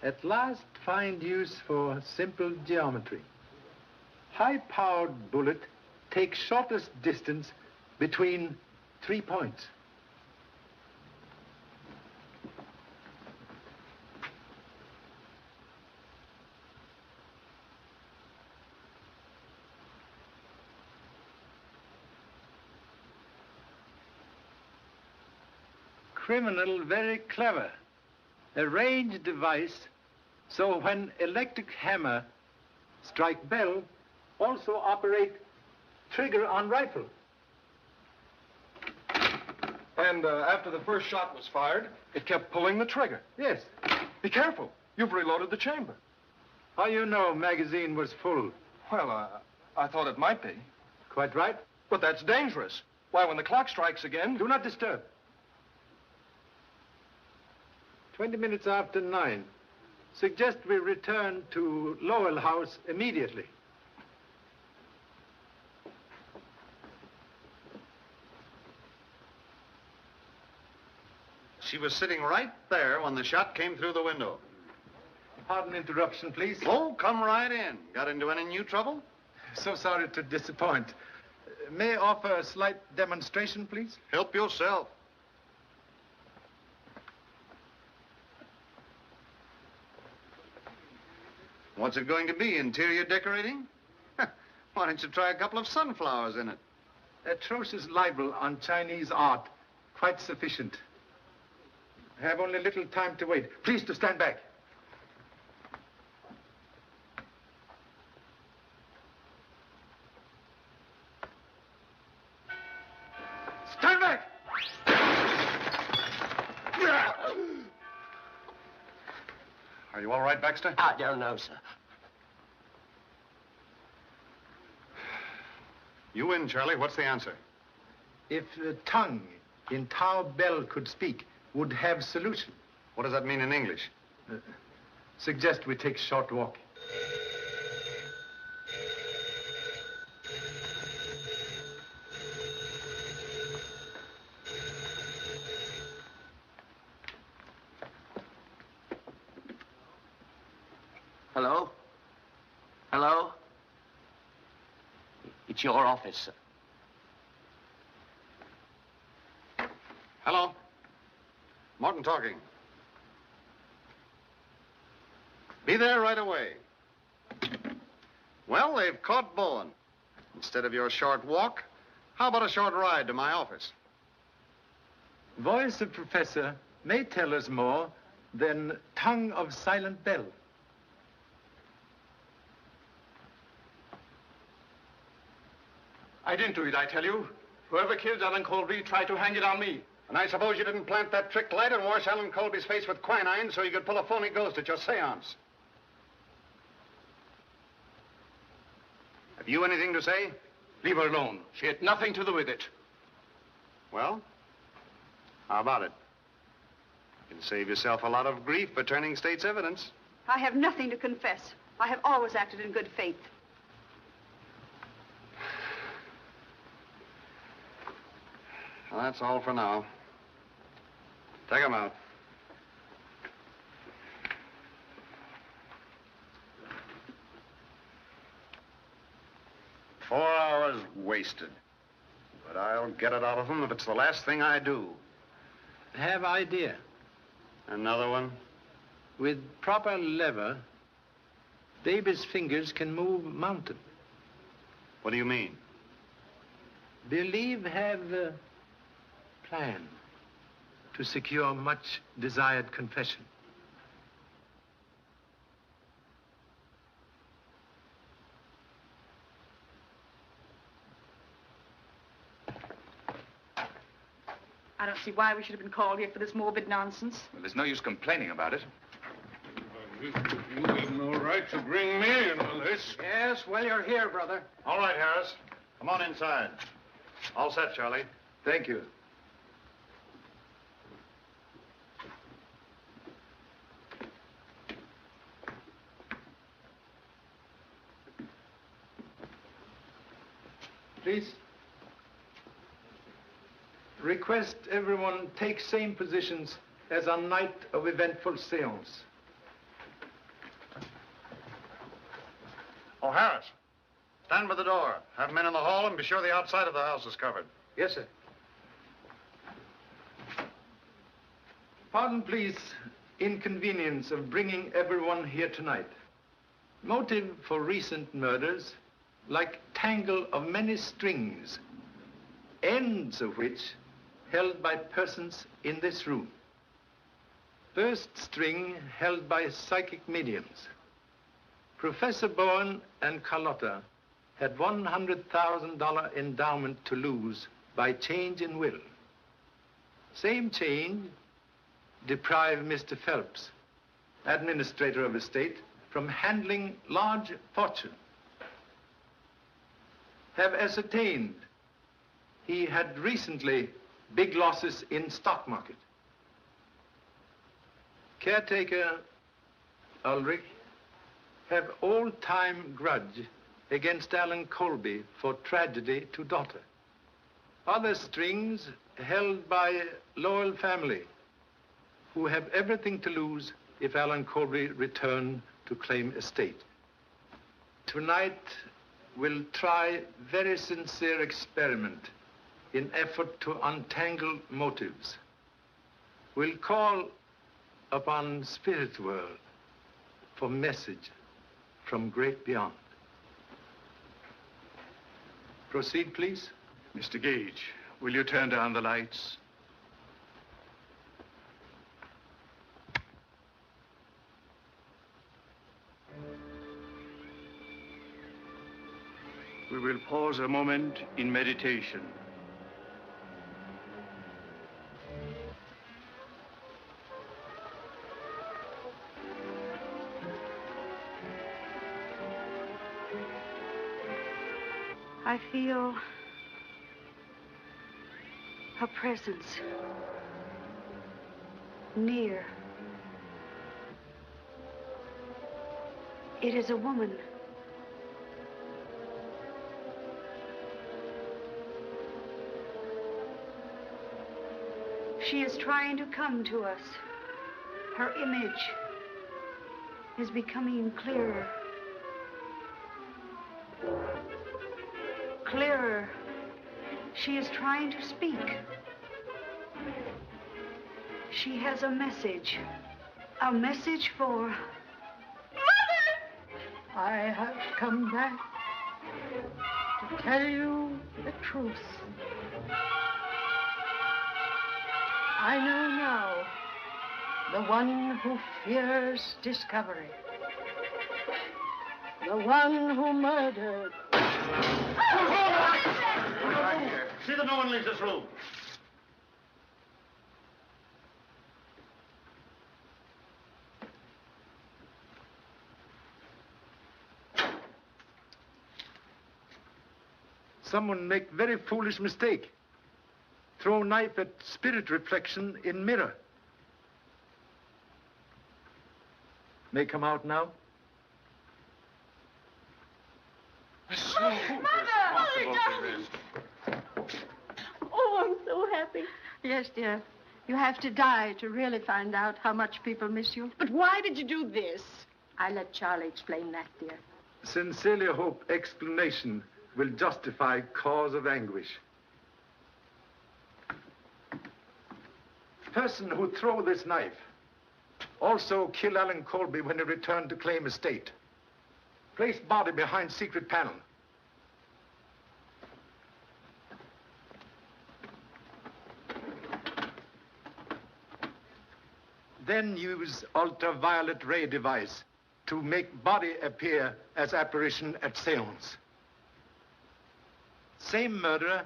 At last find use for simple geometry. High-powered bullet takes shortest distance between 3 points. Criminal very clever. A range device, so when electric hammer strike bell, also operate trigger on rifle. And after the first shot was fired, it kept pulling the trigger. Yes. Be careful. You've reloaded the chamber. How you know magazine was full? Well, I thought it might be. Quite right. But that's dangerous. Why, when the clock strikes again... Do not disturb. 20 minutes after 9. Suggest we return to Lowell House immediately. She was sitting right there when the shot came through the window. Pardon interruption, please. Oh, come right in. Got into any new trouble? So sorry to disappoint. May I offer a slight demonstration, please? Help yourself. What's it going to be, interior decorating? Why don't you try a couple of sunflowers in it? Atrocious libel on Chinese art. Quite sufficient. I have only little time to wait. Please to stand back. Stand back! Are you all right, Baxter? I don't know, sir. You win, Charlie. What's the answer? If tongue in Tao Bell could speak, would have solution. What does that mean in English? Suggest we take a short walk. Hello? Hello? It's your office, sir. Hello? Morton talking. Be there right away. Well, they've caught Bowen. Instead of your short walk, how about a short ride to my office? Voice of professor may tell us more than tongue of silent bell. I didn't do it, I tell you. Whoever killed Allen Colby tried to hang it on me. And I suppose you didn't plant that trick light and wash Allen Colby's face with quinine so you could pull a phony ghost at your seance. Have you anything to say? Leave her alone. She had nothing to do with it. Well, how about it? You can save yourself a lot of grief by turning state's evidence. I have nothing to confess. I have always acted in good faith. Well, that's all for now. Take him out. "4 hours wasted. But I'll get it out of him if it's the last thing I do. Have idea. Another one? With proper lever, baby's fingers can move mountain. What do you mean? Believe have a plan to secure much desired confession. I don't see why we should have been called here for this morbid nonsense. Well, there's no use complaining about it. You have no right to bring me in on this. Yes, well, you're here, brother. All right, Harris. Come on inside. All set, Charlie. Thank you. Please. Request everyone take same positions as on night of eventful seance. Oh, Harris, stand by the door. Have men in the hall and be sure the outside of the house is covered. Yes, sir. Pardon, please, inconvenience of bringing everyone here tonight. Motive for recent murders, like tangle of many strings, ends of which held by persons in this room. First string held by psychic mediums. Professor Bowen and Carlotta had $100,000 endowment to lose by change in will. Same change deprived Mr. Phelps, administrator of estate, from handling large fortune. Have ascertained he had recently big losses in stock market. Caretaker Ulrich have all-time grudge against Allen Colby for tragedy to daughter. Other strings held by loyal family who have everything to lose if Allen Colby return to claim estate. Tonight, we'll try very sincere experiment in effort to untangle motives. We'll call upon spirit world for message from great beyond. Proceed, please. Mr. Gage, will you turn down the lights? We will pause a moment in meditation. I feel a presence near. It is a woman. She is trying to come to us. Her image is becoming clearer. Clearer. She is trying to speak. She has a message. A message for... Mother! I have come back to tell you the truth. I know now the one who fears discovery. The one who murdered. See that no one leaves this room. Someone make very foolish mistake. Throw knife at spirit reflection in mirror. May come out now. Mother, darling. Oh, I'm so happy. Yes, dear. You have to die to really find out how much people miss you. But why did you do this? I let Charlie explain that, dear. Sincerely hope explanation will justify cause of anguish. Person who throw this knife also kill Allen Colby when he returned to claim estate. Place body behind secret panel. Then use ultraviolet ray device to make body appear as apparition at seance. Same murderer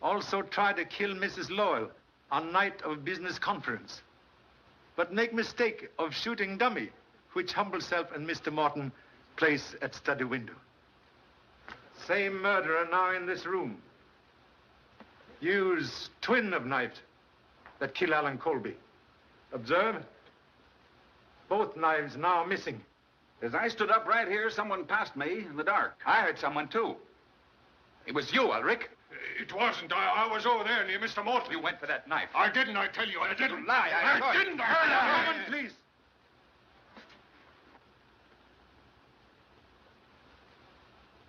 also tried to kill Mrs. Lowell on night of business conference, but make mistake of shooting dummy, which humble self and Mr. Morton place at study window. Same murderer now in this room. Use twin of knife that kill Allen Colby. Observe. Both knives now missing. As I stood up right here, someone passed me in the dark. I heard someone, too. It was you, Ulrich. It wasn't. I was over there near Mr. Morton. You went for that knife. I didn't, I tell you. I didn't. You lie. I didn't. Moment, please.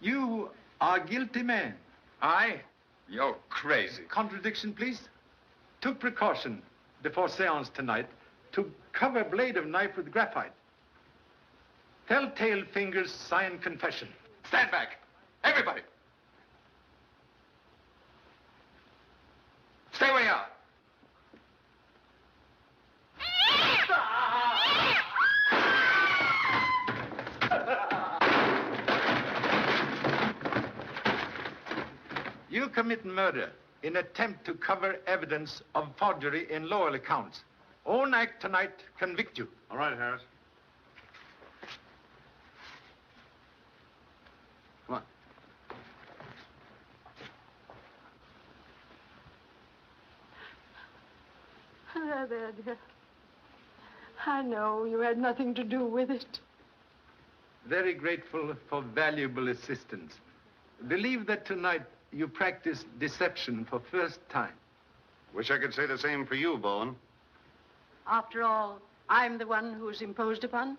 You are guilty man. I? You're crazy. Contradiction, please. Took precaution before seance tonight to cover blade of knife with graphite. Telltale fingers sign confession. Stand back. Everybody. Stay where you are. You commit murder in attempt to cover evidence of forgery in Lowell accounts. Own act tonight convict you. All right, Harris. Come on. There, dear. I know you had nothing to do with it. Very grateful for valuable assistance. Believe that tonight you practiced deception for first time. Wish I could say the same for you, Bowen. After all, I'm the one who was imposed upon,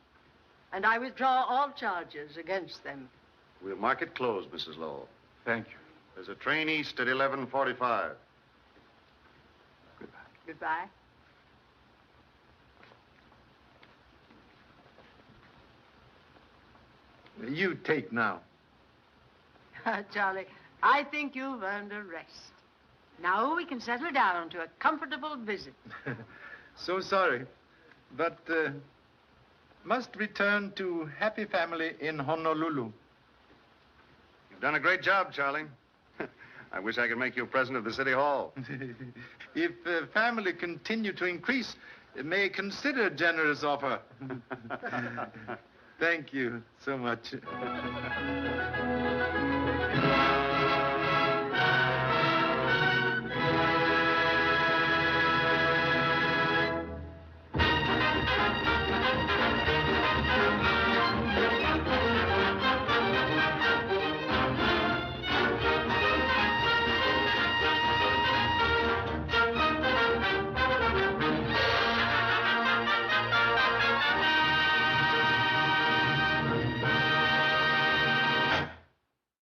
and I withdraw all charges against them. We'll mark it closed, Mrs. Lowell. Thank you. There's a train east at 11:45. Goodbye. Goodbye. You take now. Charlie, I think you've earned a rest. Now we can settle down to a comfortable visit. So sorry, but must return to happy family in Honolulu. You've done a great job, Charlie. I wish I could make you president of the city hall. If family continue to increase, may consider generous offer. Thank you so much.